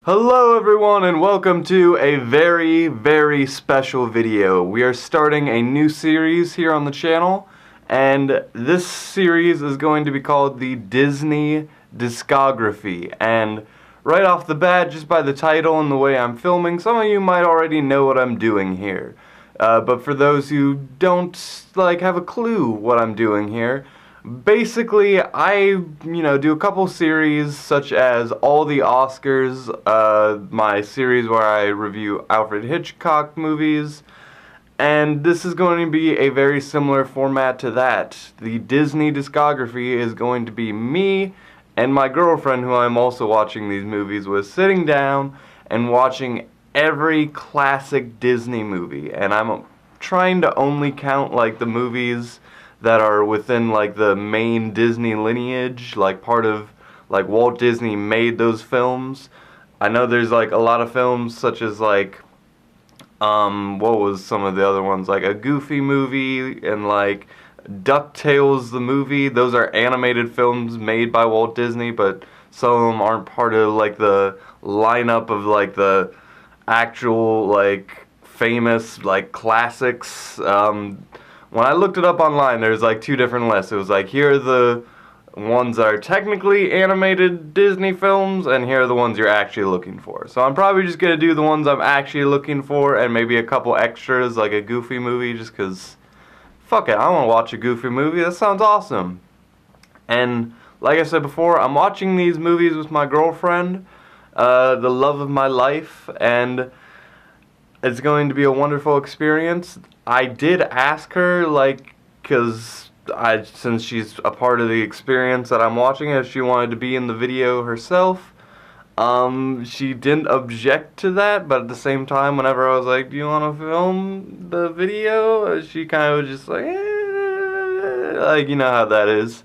Hello everyone and welcome to a very special video. We are starting a new series here on the channel, and this series is going to be called the Disney Discography. And right off the bat, just by the title and the way I'm filming, some of you might already know what I'm doing here. But for those who don't have a clue what I'm doing here, basically, I, do a couple series such as All the Oscars, my series where I review Alfred Hitchcock movies, and this is going to be a very similar format to that. The Disney Discography is going to be me and my girlfriend, who I'm also watching these movies with, sitting down and watching every classic Disney movie, and I'm trying to only count, the movies that are within the main Disney lineage, part of Walt Disney made those films. I know there's a lot of films such as what was some of the other ones, a Goofy movie and DuckTales the movie. Those are animated films made by Walt Disney, but some of them aren't part of the lineup of the actual famous classics. When I looked it up online, there's two different lists. It was here are the ones that are technically animated Disney films, and here are the ones you're actually looking for. So I'm probably just going to do the ones I'm actually looking for, and maybe a couple extras, like a Goofy movie, just because, fuck it, I want to watch a Goofy movie. That sounds awesome. And like I said before, I'm watching these movies with my girlfriend, the love of my life, and it's going to be a wonderful experience. I did ask her, since she's a part of the experience that I'm watching, if she wanted to be in the video herself. She didn't object to that, but at the same time, whenever I was like, do you want to film the video? She kind of was just you know how that is.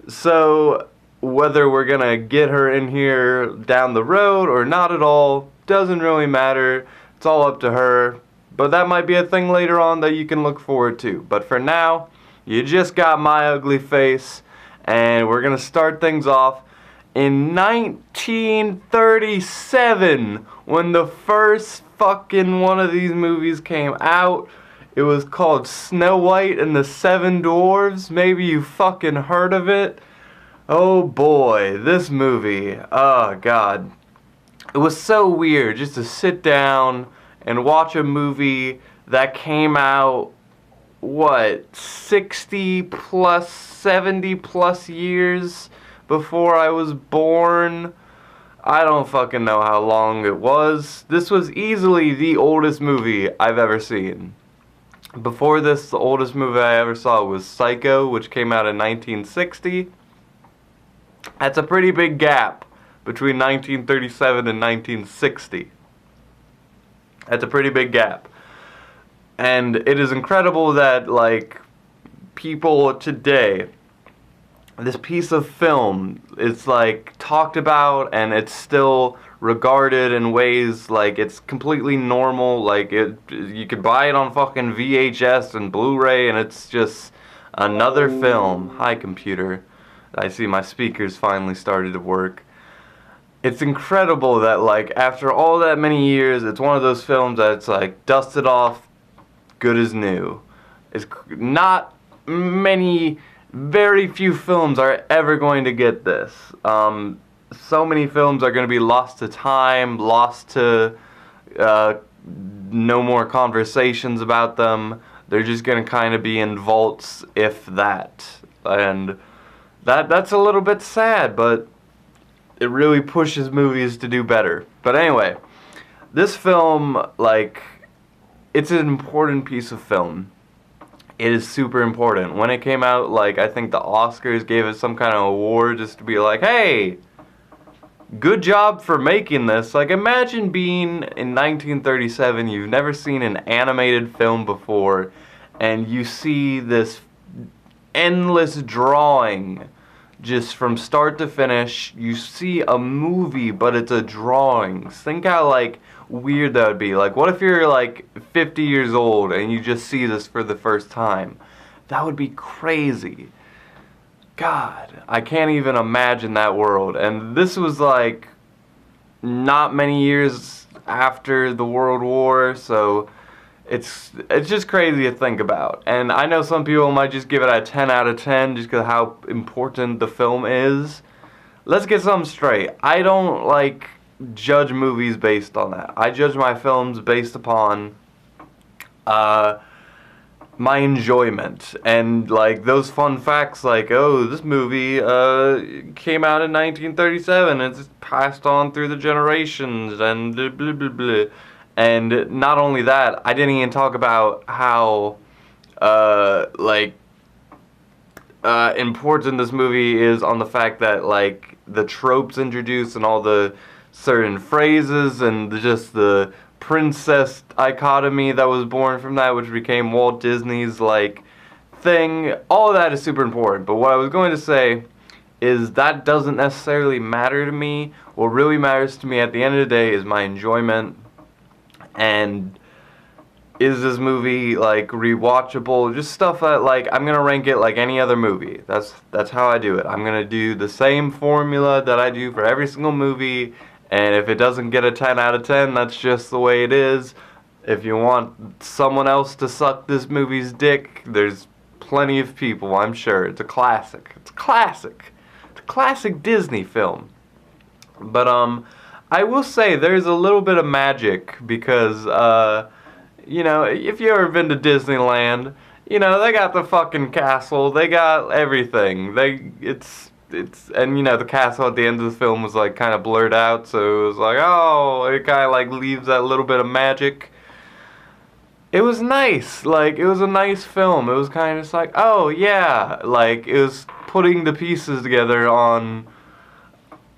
So, whether we're gonna get her in here down the road or not at all, doesn't really matter. It's all up to her. But that might be a thing later on that you can look forward to. But for now, you just got my ugly face, and we're gonna start things off in 1937, when the first fucking one of these movies came out. It was called Snow White and the Seven Dwarfs. Maybe you fucking heard of it. Oh boy, this movie, oh god. It was so weird just to sit down and watch a movie that came out, 60 plus, 70 plus years before I was born. I don't fucking know how long it was. This was easily the oldest movie I've ever seen. Before this, the oldest movie I ever saw was Psycho, which came out in 1960. That's a pretty big gap between 1937 and 1960. That's a pretty big gap. And it is incredible that, people today, this piece of film is, talked about, and it's still regarded in ways it's completely normal. You could buy it on fucking VHS and Blu-ray, and it's just another film. Hi, computer. I see my speakers finally started to work. It's incredible that, after all that many years, it's one of those films that's, dusted off, good as new. It's not many, very few films are ever going to get this. So many films are going to be lost to time, lost to no more conversations about them. They're just going to kind of be in vaults, if that. And that's a little bit sad, but it really pushes movies to do better. But anyway, this film, it's an important piece of film. It is super important. When it came out, I think the Oscars gave it some kind of award just to be hey, good job for making this. Imagine being in 1937, you've never seen an animated film before, and you see this endless drawing just from start to finish. You see a movie, but it's a drawing. Think how weird that would be. What if you're 50 years old and you just see this for the first time? That would be crazy. God, I can't even imagine that world. And this was not many years after the World War, so it's just crazy to think about. And I know some people might just give it a 10 out of 10 just because of how important the film is. Let's get something straight. I don't like judge movies based on that. I judge my films based upon my enjoyment, and like those fun facts like, oh, this movie came out in 1937, it's passed on through the generations, and blah blah blah blah. And not only that, I didn't even talk about how important this movie is on the fact that like the tropes introduced and all the certain phrases and just the princess dichotomy that was born from that, which became Walt Disney's like thing. All of that is super important. But what I was going to say is that doesn't necessarily matter to me. What really matters to me at the end of the day is my enjoyment, and is this movie like rewatchable? Just stuff that like I'm gonna rank it like any other movie. That's how I do it. I'm gonna do the same formula that I do for every single movie. And if it doesn't get a 10 out of 10, that's just the way it is. If you want someone else to suck this movie's dick, there's plenty of people, I'm sure. It's a classic. It's a classic. It's a classic Disney film. But, I will say there's a little bit of magic because, you know, if you ever been to Disneyland, you know, they got the fucking castle. They got everything. And you know, the castle at the end of the film was like kind of blurred out, so it was like, oh, it kind of like leaves that little bit of magic. It was nice, like it was a nice film. It was kind of just like, oh yeah, like it was putting the pieces together on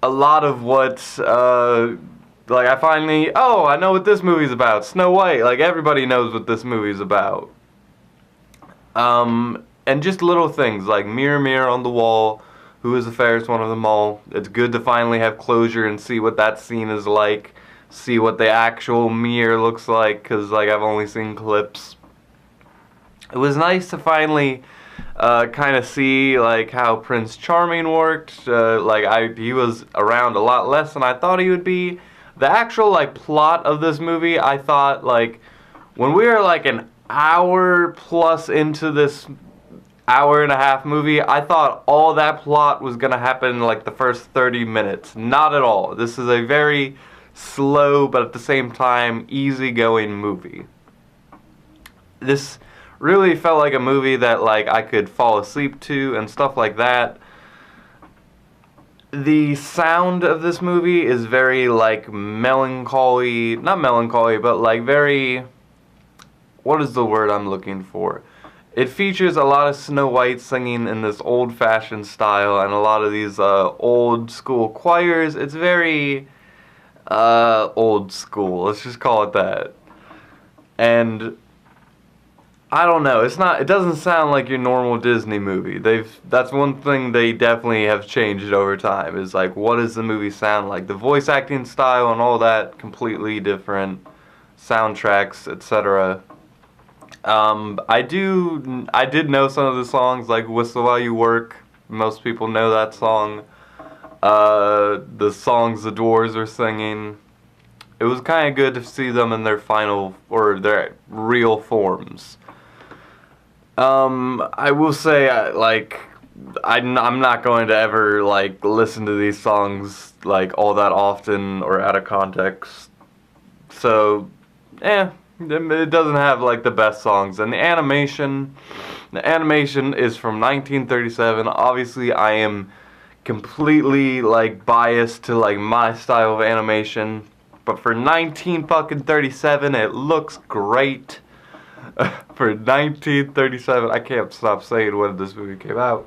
a lot of what, like I know what this movie's about. Snow White, like everybody knows what this movie's about. And just little things like mirror, mirror on the wall. Who is the fairest one of them all? It's good to finally have closure and see what that scene is like. See what the actual mirror looks like, because like I've only seen clips. It was nice to finally kind of see like how Prince Charming worked. He was around a lot less than I thought he would be. The actual like plot of this movie, I thought like when we were like an hour plus into this hour and a half movie, I thought all that plot was gonna happen in like the first 30 minutes. Not at all. This is a very slow but at the same time easygoing movie. This really felt like a movie that like I could fall asleep to and stuff like that. The sound of this movie is very like melancholy, not melancholy, but like very, what is the word I'm looking for? It features a lot of Snow White singing in this old-fashioned style and a lot of these old-school choirs. It's very old school. Let's just call it that. And I don't know. It doesn't sound like your normal Disney movie. That's one thing they definitely have changed over time. Is like, what does the movie sound like? The voice acting style and all that completely different. Soundtracks, etc. I did know some of the songs, like Whistle While You Work. Most people know that song. The songs the Dwarfs are singing. It was kind of good to see them in their final, or their real forms. I will say, I'm not going to ever, like, listen to these songs, like, all that often or out of context. So, it doesn't have like the best songs. And the animation is from 1937. Obviously I am completely like biased to like my style of animation, but for 1937 it looks great. For 1937, I can't stop saying when this movie came out.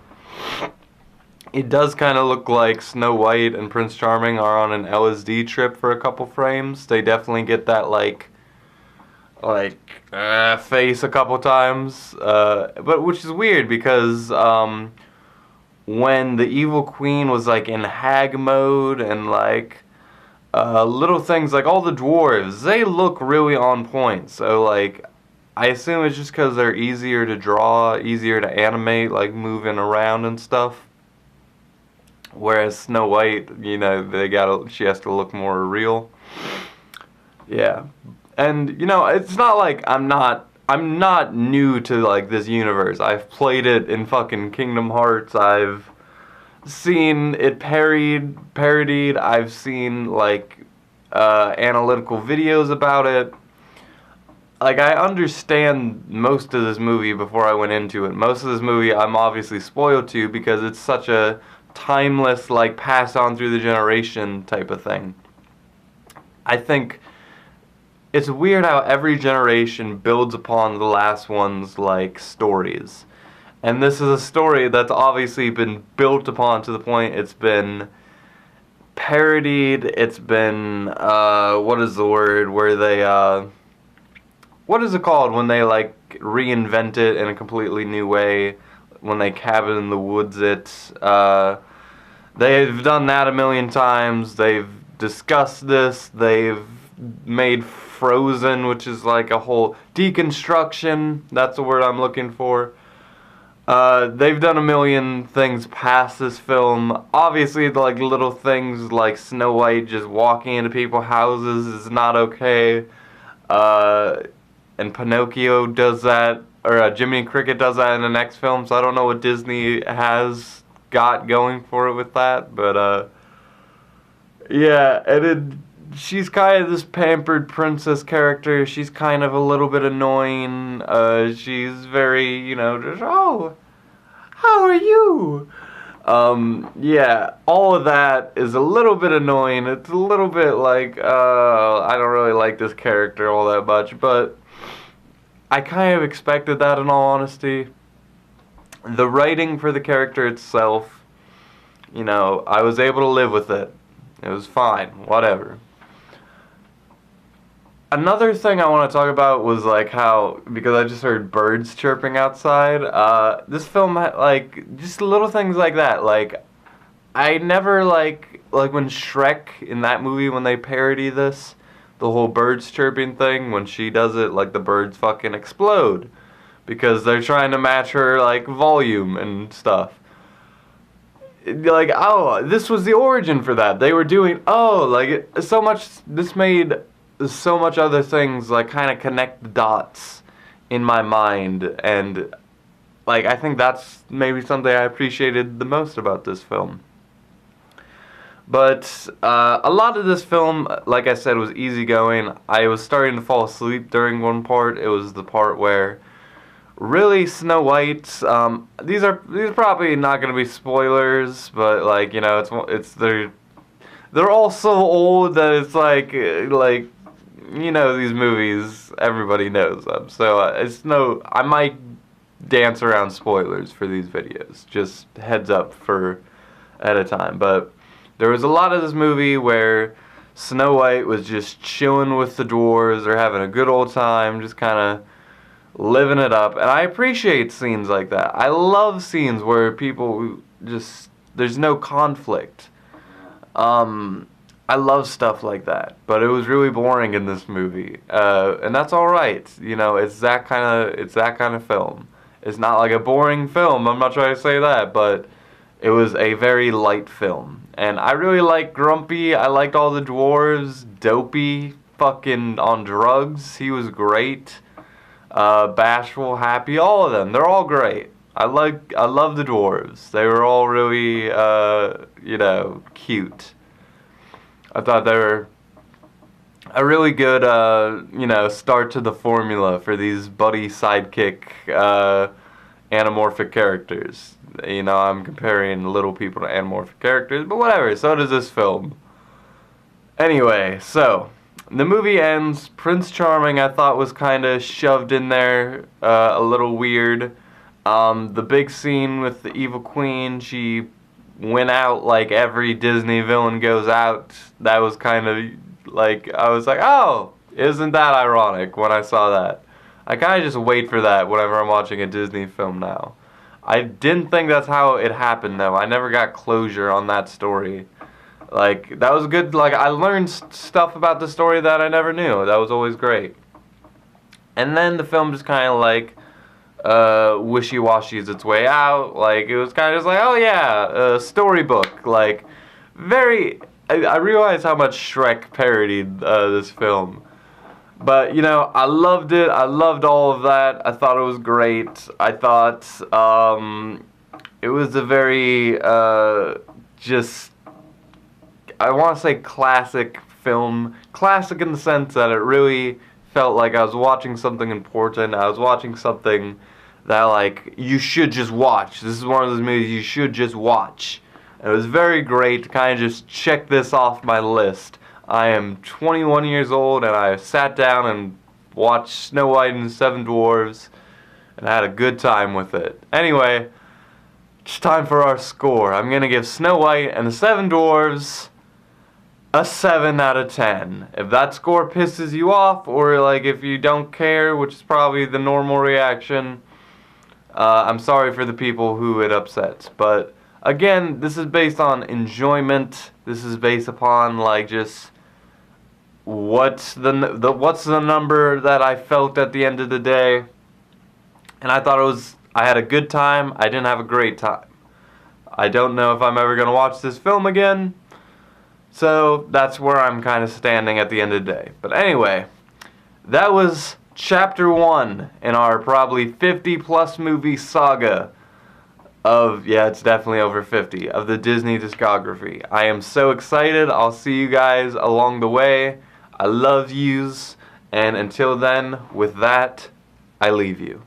It does kind of look like Snow White and Prince Charming are on an LSD trip for a couple frames. They definitely get that face a couple times, but which is weird because when the evil queen was like in hag mode and like little things like all the dwarves, they look really on point. So like I assume it's just because they're easier to draw, easier to animate, like moving around and stuff. Whereas Snow White, you know, she has to look more real. Yeah. And, you know, it's not like I'm not new to, like, this universe. I've played it in fucking Kingdom Hearts. I've seen it parodied. I've seen, like, analytical videos about it. Like, I understand most of this movie before I went into it. Most of this movie I'm obviously spoiled to because it's such a timeless, like, passed on through the generation type of thing. I think it's weird how every generation builds upon the last one's, like, stories. And this is a story that's obviously been built upon to the point it's been parodied, it's been, what is the word, where they, what is it called when they, like, reinvent it in a completely new way, when they cabin in the woods it, they've done that a million times, they've discussed this, they've made Frozen, which is like a whole deconstruction, that's the word I'm looking for. They've done a million things past this film. Obviously, like, little things like Snow White just walking into people's houses is not okay. And Pinocchio does that, or Jiminy Cricket does that in the next film, so I don't know what Disney has got going for it with that, but, yeah, and she's kind of this pampered princess character. She's kind of a little bit annoying. She's very, you know, just, oh, how are you? Yeah, all of that is a little bit annoying. It's a little bit like, I don't really like this character all that much, but I kind of expected that in all honesty. The writing for the character itself, you know, I was able to live with it. It was fine, whatever. Another thing I want to talk about was, like, how, because I just heard birds chirping outside, this film had, like, just little things like that. Like, I never, like when Shrek, in that movie, when they parody this, the whole birds chirping thing, when she does it, like, the birds fucking explode. Because they're trying to match her, like, volume and stuff. Like, oh, this was the origin for that. They were doing, oh, like, so much, this made so much other things, like, kind of connect the dots in my mind, and, like, I think that's maybe something I appreciated the most about this film. But, a lot of this film, like I said, was easygoing. I was starting to fall asleep during one part. It was the part where, really, Snow White, these are probably not going to be spoilers, but, like, you know, they're all so old that it's like, you know, these movies, everybody knows them. So, I might dance around spoilers for these videos. Just heads up for at a time. But there was a lot of this movie where Snow White was just chilling with the dwarves or having a good old time, just kind of living it up. And I appreciate scenes like that. I love scenes where people just, there's no conflict. I love stuff like that, but it was really boring in this movie, and that's all right. You know, it's that kind of film. It's not like a boring film. I'm not trying to say that, but it was a very light film, and I really liked Grumpy. I liked all the dwarves. Dopey, fucking on drugs. He was great. Bashful, Happy, all of them. They're all great. I love the dwarves. They were all really, you know, cute. I thought they were a really good, you know, start to the formula for these buddy sidekick, anamorphic characters. You know, I'm comparing little people to anamorphic characters, but whatever, so does this film. Anyway, so, the movie ends. Prince Charming, I thought, was kind of shoved in there, a little weird. The big scene with the evil queen, she went out like every Disney villain goes out. That was kind of like, I was like, oh, isn't that ironic when I saw that? I kind of just wait for that whenever I'm watching a Disney film now. I didn't think that's how it happened, though. I never got closure on that story. Like, that was good. Like, I learned stuff about the story that I never knew. That was always great. And then the film just kind of like, wishy-washy its way out. Like, it was kind of just like, oh yeah, storybook. Like, I realized how much Shrek parodied this film. But, you know, I loved it. I loved all of that. I thought it was great. I thought it was a very, just, I want to say classic film. Classic in the sense that it really felt like I was watching something important. I was watching something that, like, you should just watch. This is one of those movies you should just watch. It was very great to kind of just check this off my list. I am 21 years old and I sat down and watched Snow White and the Seven Dwarfs and had a good time with it. Anyway, it's time for our score. I'm going to give Snow White and the Seven Dwarfs a 7 out of 10. If that score pisses you off, or like if you don't care, which is probably the normal reaction, I'm sorry for the people who it upsets. But again, this is based on enjoyment. This is based upon like just what's the number that I felt at the end of the day. And I thought I had a good time. I didn't have a great time. I don't know if I'm ever going to watch this film again. So that's where I'm kind of standing at the end of the day. But anyway, that was Chapter 1 in our probably 50 plus movie saga of, yeah, it's definitely over 50, of the Disney discography. I am so excited. I'll see you guys along the way. I love yous. And until then, with that, I leave you.